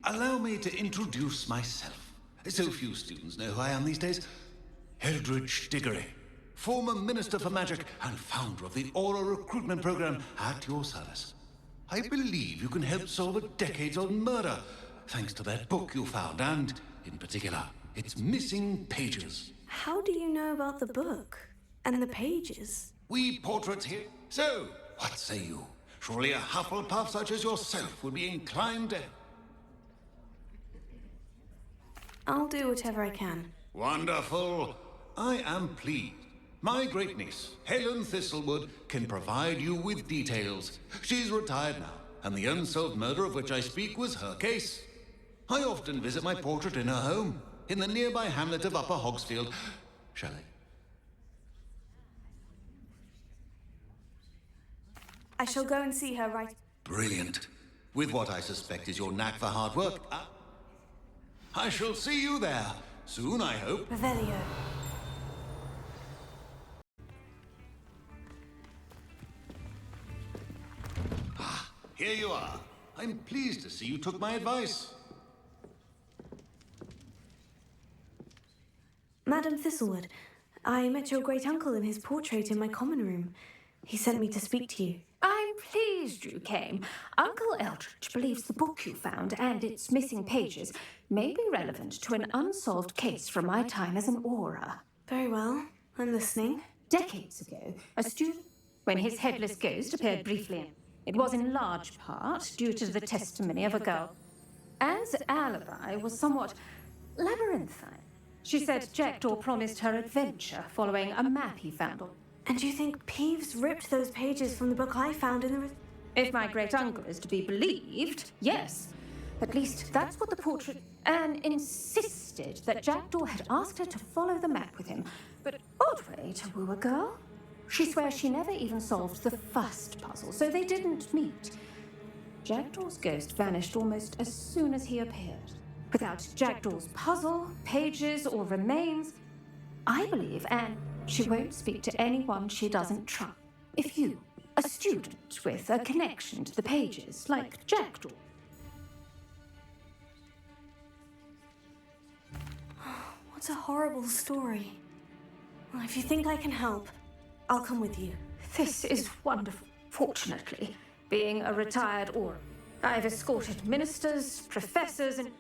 Allow me to introduce myself. So few students know who I am these days. Eldridge Diggory, former Minister for Magic and founder of the Aura Recruitment Program at your service. I believe you can help solve a decades-old murder, thanks to that book you found, and, in particular, its missing pages. How do you know about the book? And the pages? We portraits here. So, what say you? Surely a Hufflepuff such as yourself would be inclined to... I'll do whatever I can. Wonderful. I am pleased. My great niece, Helen Thistlewood, can provide you with details. She's retired now, and the unsolved murder of which I speak was her case. I often visit my portrait in her home, in the nearby hamlet of Upper Hogsfield. Shall I? I shall go and see her right... Brilliant. With what I suspect is your knack for hard work. I shall see you there. Soon, I hope. Revelio. Here you are. I'm pleased to see you took my advice. Madam Thistlewood, I met your great-uncle in his portrait in my common room. He sent me to speak to you. I'm pleased you came. Uncle Eldridge believes the book you found and its missing pages may be relevant to an unsolved case from my time as an Aura. Very well. I'm listening. Decades ago, a student, when his headless ghost appeared briefly, it was in large part due to the testimony of a girl. Anne's alibi was somewhat labyrinthine. She said Jackdaw promised her adventure following a map he found on. And you think Peeves ripped those pages from the book I found in the... If my great-uncle is to be believed, yes. At least that's what the portrait... Anne insisted that Jackdaw had asked her to follow the map with him. But odd way to woo a girl. She swears she never even solved the first puzzle, so they didn't meet. Jackdaw's ghost vanished almost as soon as he appeared. Without Jackdaw's puzzle, pages, or remains, I believe Anne... She won't speak to anyone she doesn't trust. If you, a student with a connection to the pages, like Jackdaw. What a horrible story. Well, if you think I can help, I'll come with you. This is wonderful. Fortunately, being a retired Aura, I've escorted ministers, professors, and...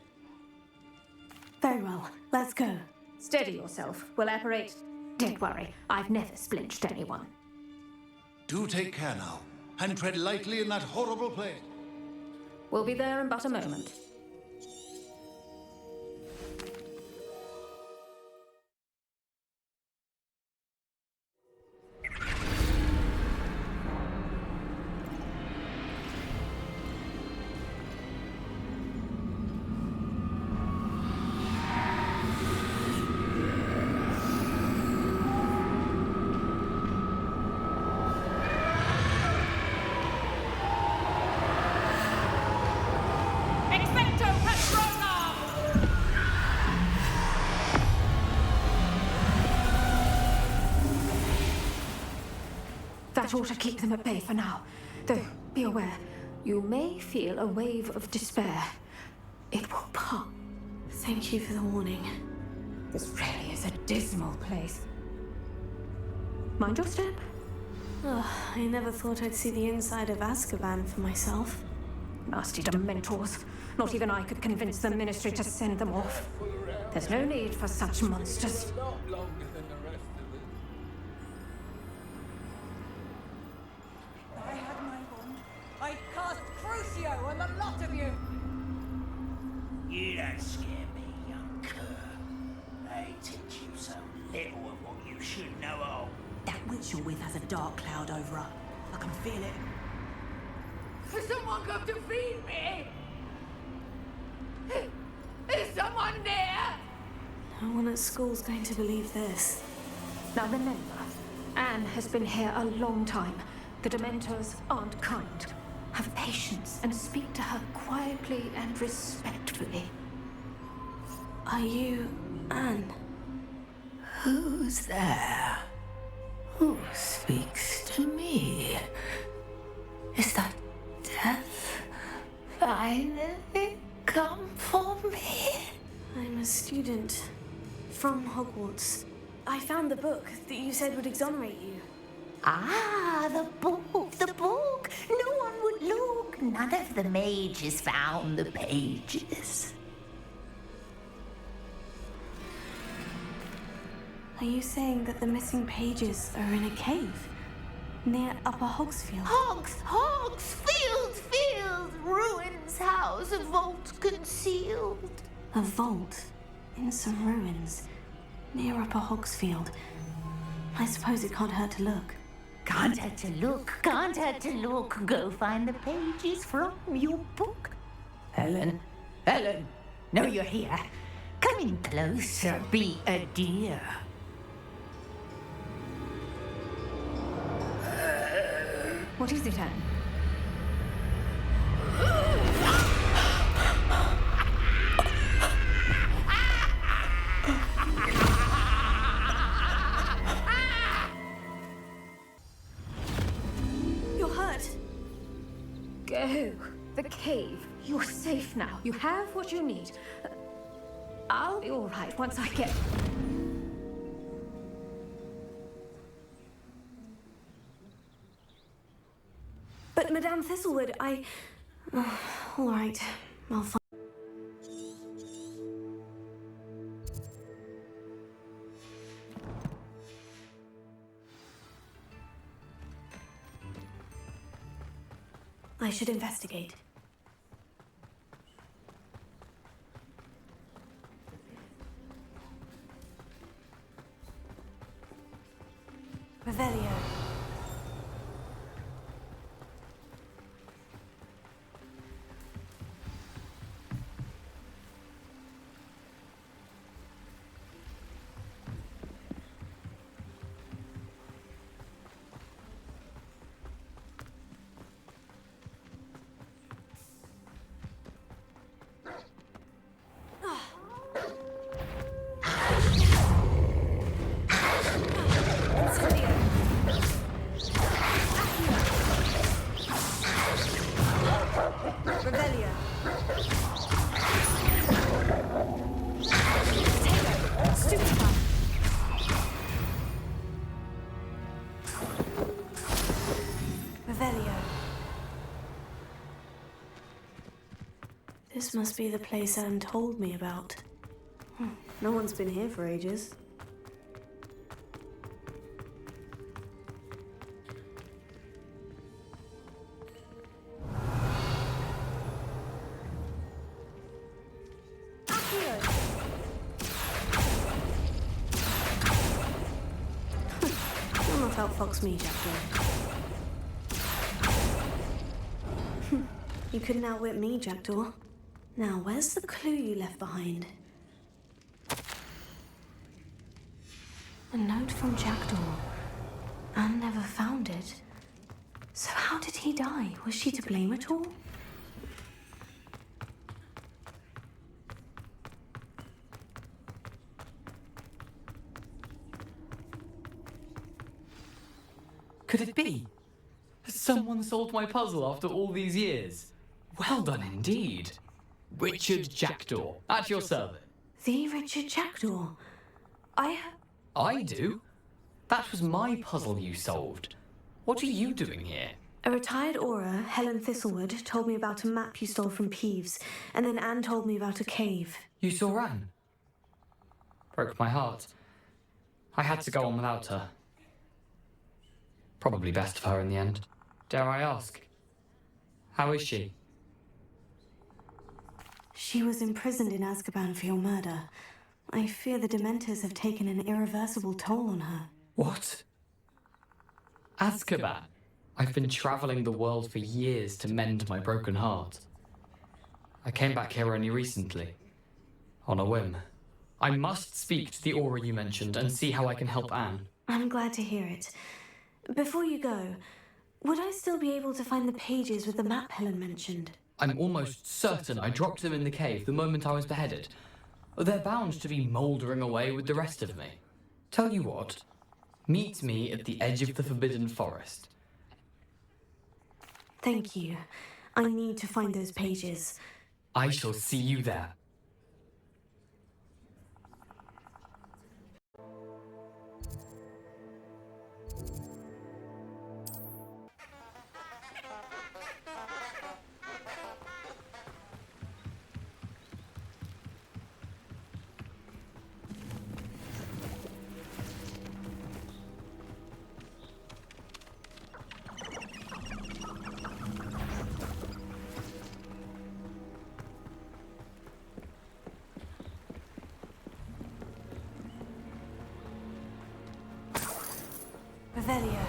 Very well. Let's go. Steady yourself. We'll apparate. Don't worry, I've never splinched anyone. Do take care now, and tread lightly in that horrible place. We'll be there in but a moment. That ought to keep them at bay for now. Though, be aware, you may feel a wave of despair. It will pass. Thank you for the warning. This really is a dismal place. Mind your step? I never thought I'd see the inside of Azkaban for myself. Nasty Dementors. Not even I could convince the Ministry to send them off. There's no need for such monsters. On the lot of you! You don't scare me, young cur. They teach you so little of what you should know of. That witch you're with has a dark cloud over her. I can feel it. Has someone come to feed me? Is someone there? No one at school's going to believe this. Now remember, Anne has been here a long time. The Dementors aren't kind. Have patience and speak to her quietly and respectfully. Are you Anne? Who's there? Who speaks to me? Is that death finally come for me? I'm a student from Hogwarts. I found the book that you said would exonerate you. Ah, the book, the book. No one would look. None of the mages found the pages. Are you saying that the missing pages are in a cave near Upper Hogsfield? Field, ruins house, a vault concealed. A vault in some ruins near Upper Hogsfield. I suppose it can't hurt to look. Can't hurt to look. Go find the pages from your book. Helen, know you're here. Come in closer, be a dear. What is it, Anne? You're hurt. Go. The cave. You're safe now. You have what you need. I'll be all right once I get... But Madame Thistlewood, all right, I'll find... I should investigate. Revelio. Revelio. Stupefy. Revelio. This must be the place Anne told me about. No one's been here for ages. You'll not outfox me, Jackdaw. You couldn't outwit me, Jackdaw. Now, where's the clue you left behind? A note from Jackdaw. Anne never found it. So how did he die? Was she to blame at all? Could it be? Has someone solved my puzzle after all these years? Well done indeed. Richard Jackdaw, at your service. The Richard Jackdaw. I do? That was my puzzle you solved. What are you doing here? A retired aura, Helen Thistlewood, told me about a map you stole from Peeves, and then Anne told me about a cave. You saw Anne? Broke my heart. I had to go on without her. Probably best for her in the end. Dare I ask? How is she? She was imprisoned in Azkaban for your murder. I fear the Dementors have taken an irreversible toll on her. What? Azkaban? I've been traveling the world for years to mend my broken heart. I came back here only recently, on a whim. I must speak to the aura you mentioned and see how I can help Anne. I'm glad to hear it. Before you go, would I still be able to find the pages with the map Helen mentioned? I'm almost certain I dropped them in the cave the moment I was beheaded. They're bound to be mouldering away with the rest of me. Tell you what, meet me at the edge of the Forbidden Forest. Thank you. I need to find those pages. I shall see you there. Revelio.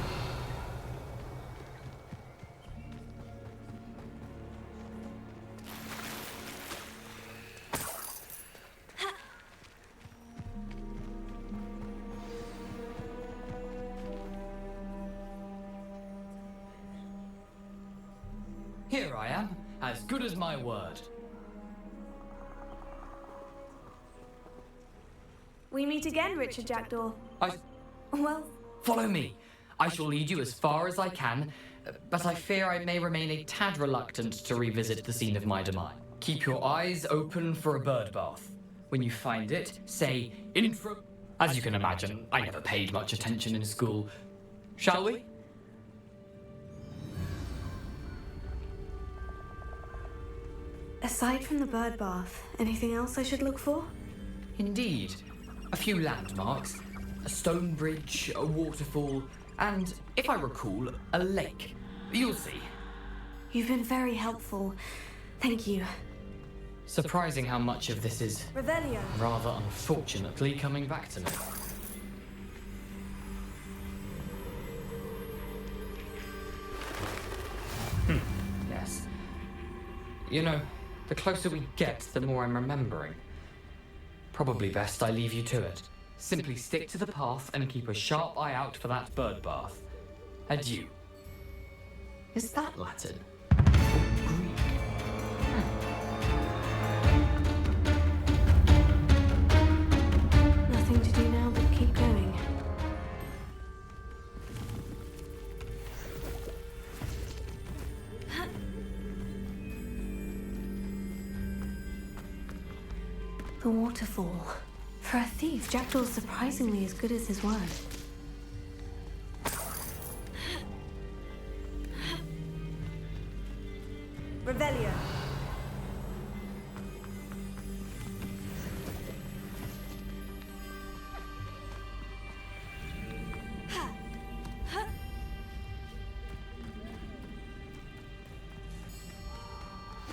Here I am, as good as my word. We meet again, Richard Jackdaw. Well, Follow me. I shall lead you as far as I can, but I fear I may remain a tad reluctant to revisit the scene of my demise. Keep your eyes open for a bird bath. When you find it, say, intro. As you can imagine, I never paid much attention in school. Shall we? aside from the bird bath, anything else I should look for? Indeed. A few landmarks, a stone bridge, a waterfall, and, if I recall, a lake. You'll see. You've been very helpful. Thank you. Surprising how much of this is, Revelio. rather unfortunately, coming back to me. Yes. You know, the closer we get, the more I'm remembering. Probably best I leave you to it. Simply stick to the path and keep a sharp eye out for that bird bath. Adieu. Is that Latin? Or Greek? Nothing to do now but keep going. The waterfall. For a thief, Jackdaw's surprisingly as good as his word. Revelio.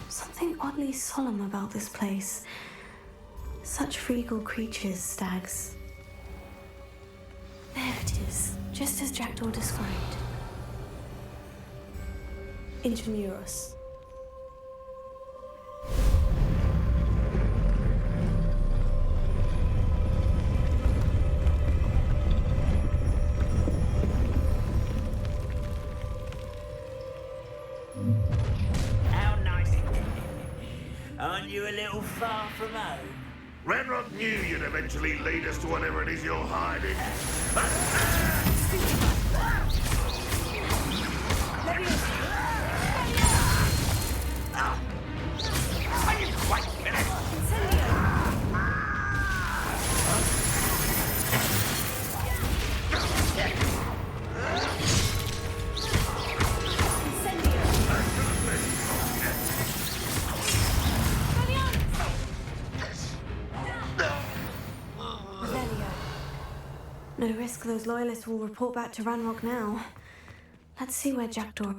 Something oddly solemn about this place. Such regal creatures, stags. There it is, just as Jackdaw described. Intramuros. How nice. Aren't you a little far from home? Ranrock knew you'd eventually lead us to whatever it is you're hiding. Are you quite finished? No risk those loyalists will report back to Ranrock now. Let's see where Jackdaw...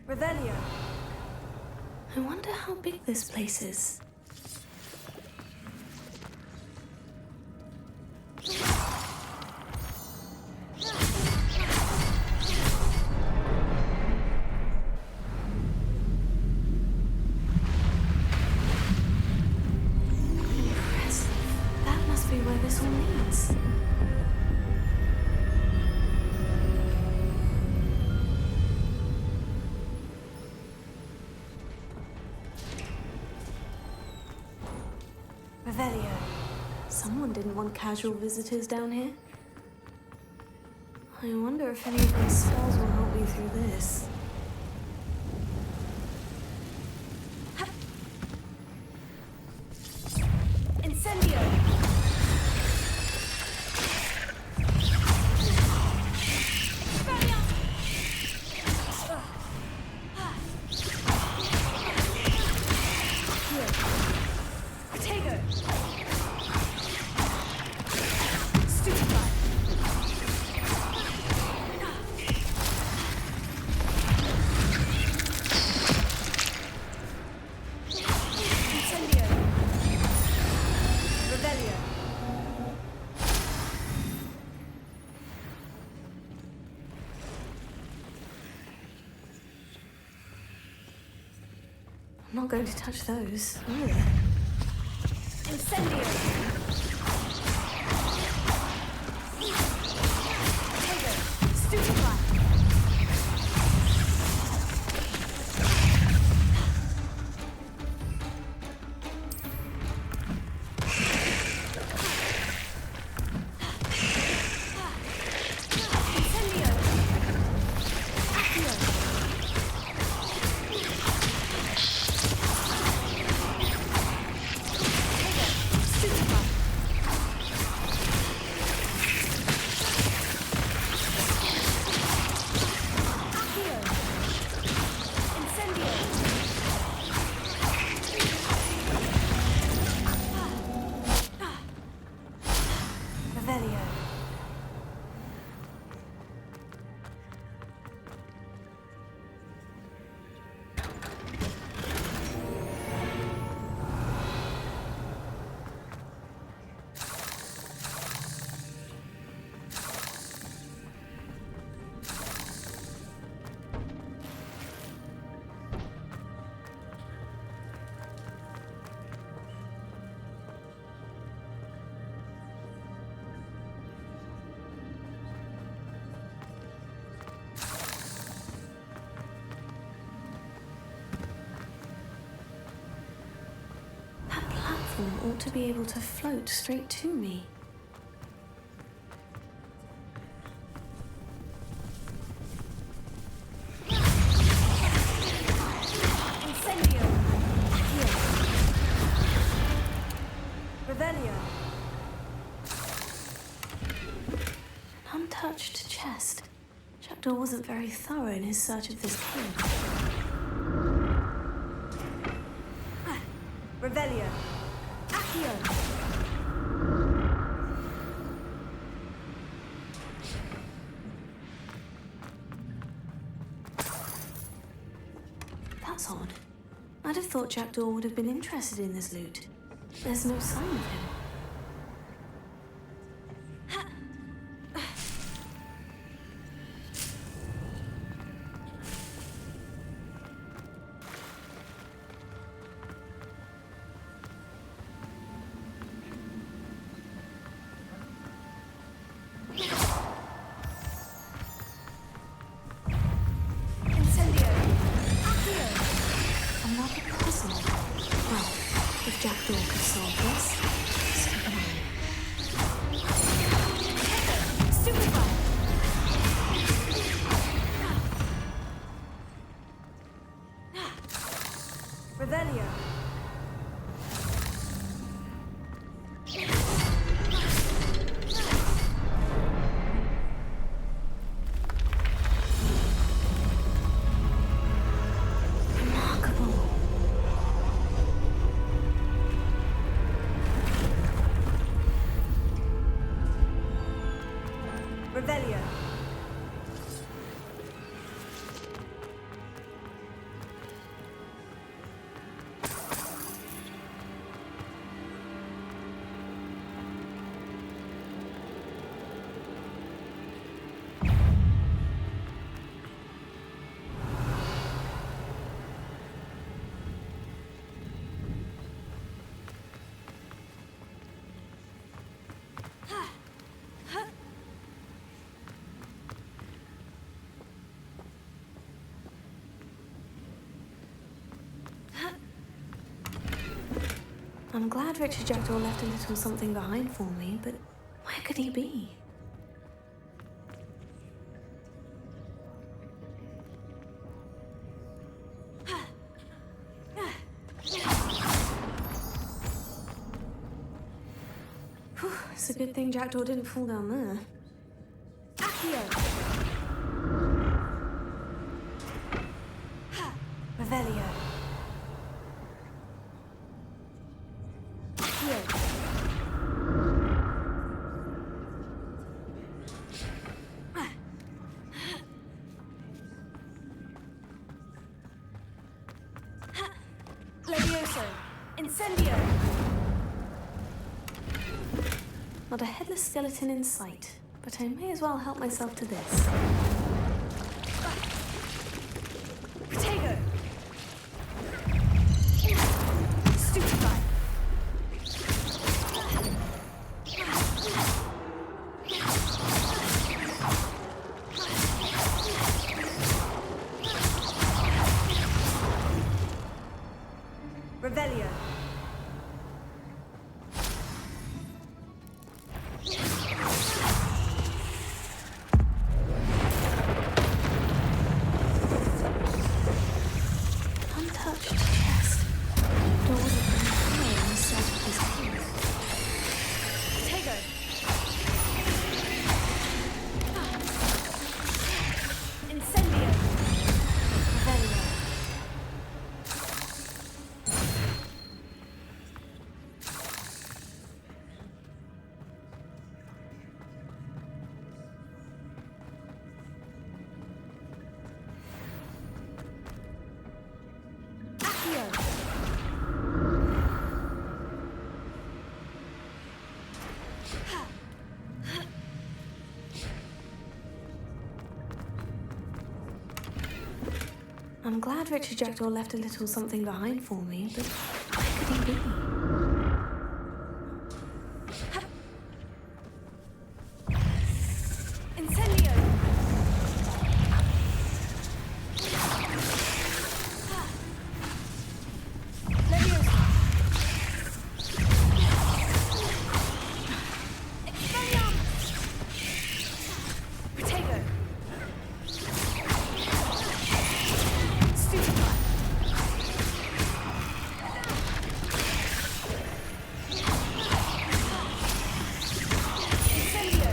Revelio. I wonder how big this place is. Where this all leads. Revelio. Someone didn't want casual visitors down here. I wonder if any of these spells will help me through this. Incendio! I'm not going to touch those, either. Incendio! Stupefy! Ought to be able to float straight to me. Incendio! Accio! Revelio! An untouched chest. Jackdaw wasn't very thorough in his search of this cave. Revelio! Accio! That's odd. I'd have thought Jackdaw would have been interested in this loot. There's no sign of him. Jackdaw could solve this. So can I. Stupefy! Revelio! Revelio! I'm glad Richard Jackdaw left a little something behind for me, but where could he be? It's a good thing Jackdaw didn't fall down there. Accio! Revelio. Accio. Levioso. Incendio. Not a headless skeleton in sight, but I may as well help myself to this. Potato! Stupefy! Revelio! Untouched chest. Doors open high on the side of his cave. Potato! Incendio! Revelio! Accio! I'm glad Richard Jackdaw left a little something behind for me, but where could he be? Incendio! Leviosa! Expelliarmus! Potato! Stupefy! Incendio!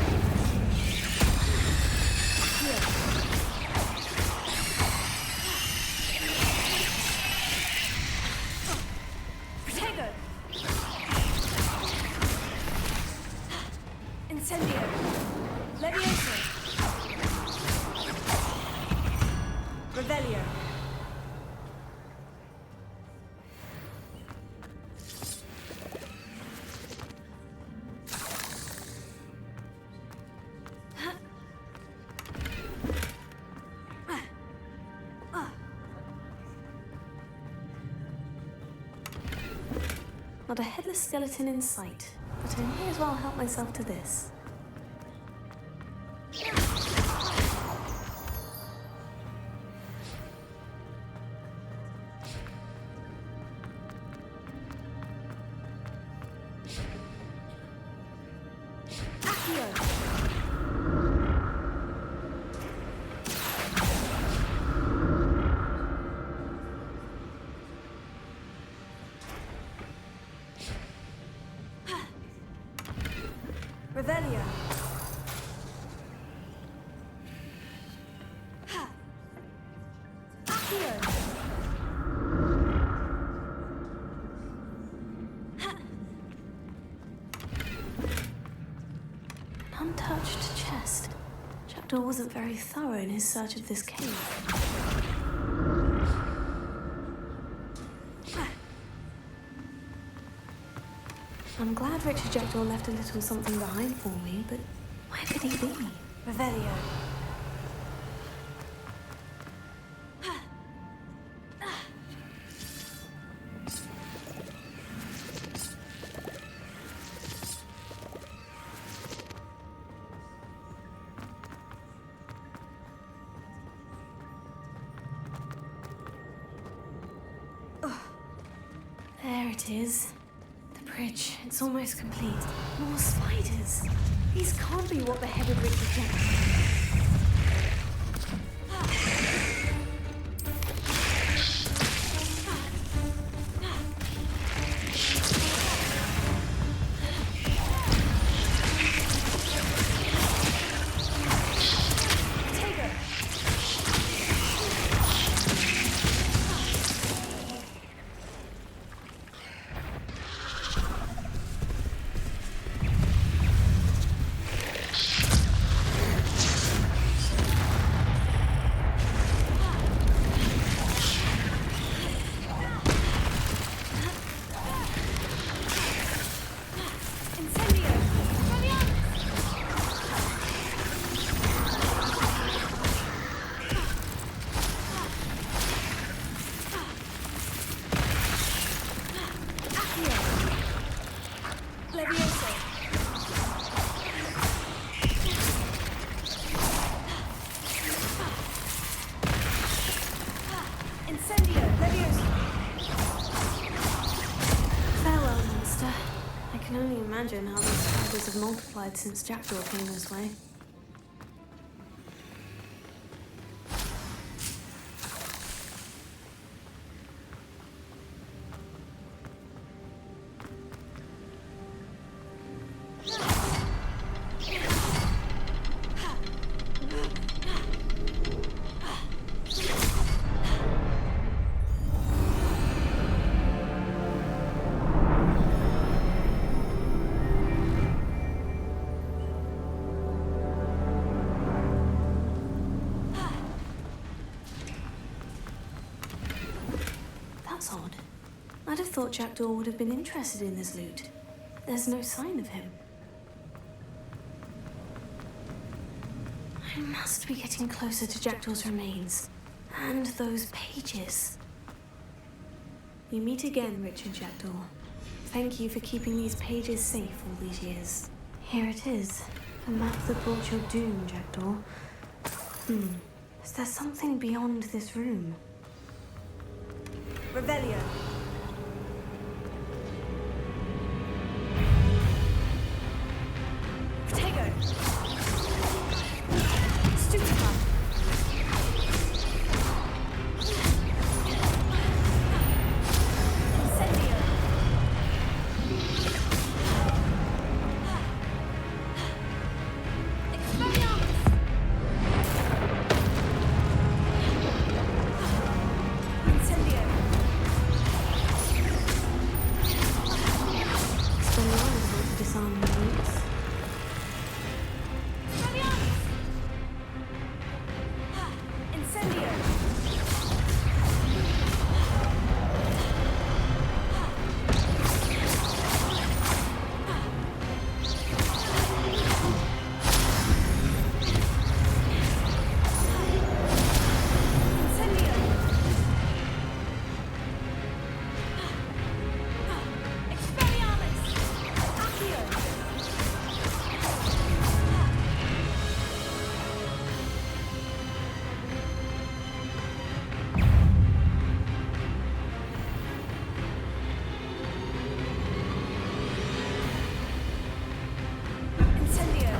Potato! Incendio! Levioso! Revelio! Not a headless skeleton in sight, but I may as well help myself to this. Accio! Revelio! Accio! An untouched chest. Jackdaw wasn't very thorough in his search of this cave. I'm glad Richard Jackdaw left a little something behind for me, but where could he be? Revelio. There it is. The bridge. It's almost complete. More spiders. These can't be what the headed Richard Jackdaw. Farewell, monster. I can only imagine how those spiders have multiplied since Jackdaw came this way. That's odd. I'd have thought Jackdaw would have been interested in this loot. There's no sign of him. I must be getting closer to Jackdaw's remains. And those pages. You meet again, Richard Jackdaw. Thank you for keeping these pages safe all these years. Here it is. The map that brought your doom, Jackdaw. Is there something beyond this room? Revelio. Protego. Stutica. Incendio. Expelliarmus. Incendio. Expelliarmus ought to disarm the roots. Expelliarmus. Incendio. Incendio. Expelliarmus. Accio. Incendio.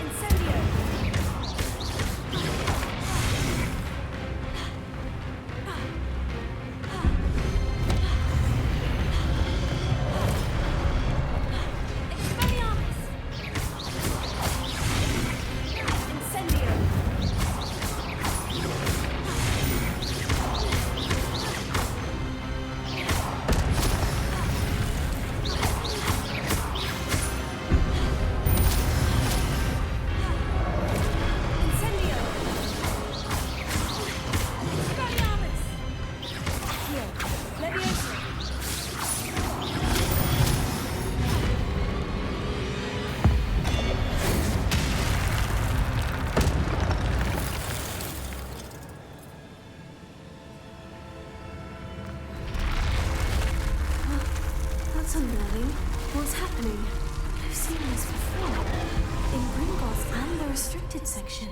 Incendio. Expelliarmus. Incendio. Incendio. Expelliarmus. Accio. Levioso. That's unnerving. What's happening? I've seen this before. In Gringotts and the restricted section.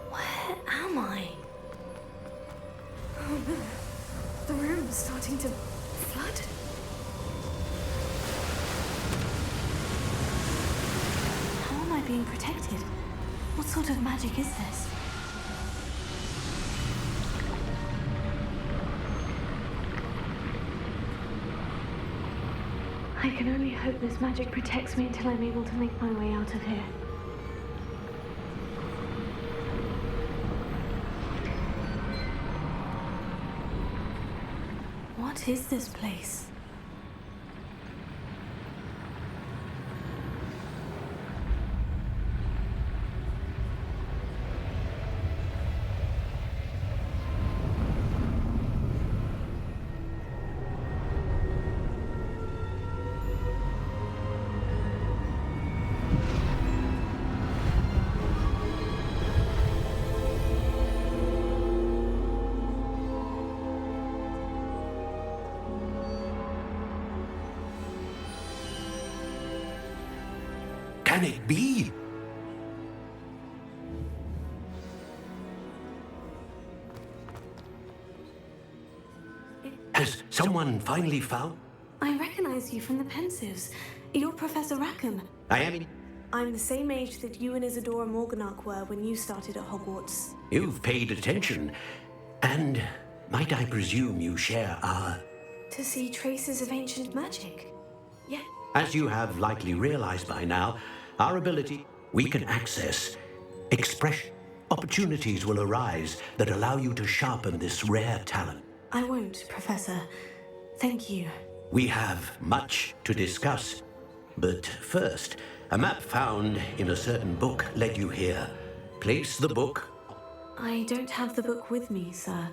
Where am I? Oh no. The room's starting to flood. How am I being protected? What sort of magic is this? I can only hope this magic protects me until I'm able to make my way out of here. What is this place? can it be? Has someone finally found? I recognize you from the Pensives. You're Professor Rackham. I am. I'm the same age that you and Isadora Morganach were when you started at Hogwarts. You've paid attention. And might I presume you share our... To see traces of ancient magic. Yeah. As you have likely realized by now, our ability, we can access expression. Opportunities will arise that allow you to sharpen this rare talent. I won't, Professor. Thank you. We have much to discuss. But first, a map found in a certain book led you here. Place the book. I don't have the book with me, sir.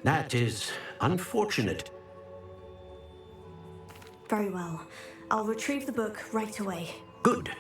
That is unfortunate. Very well. I'll retrieve the book right away. Good.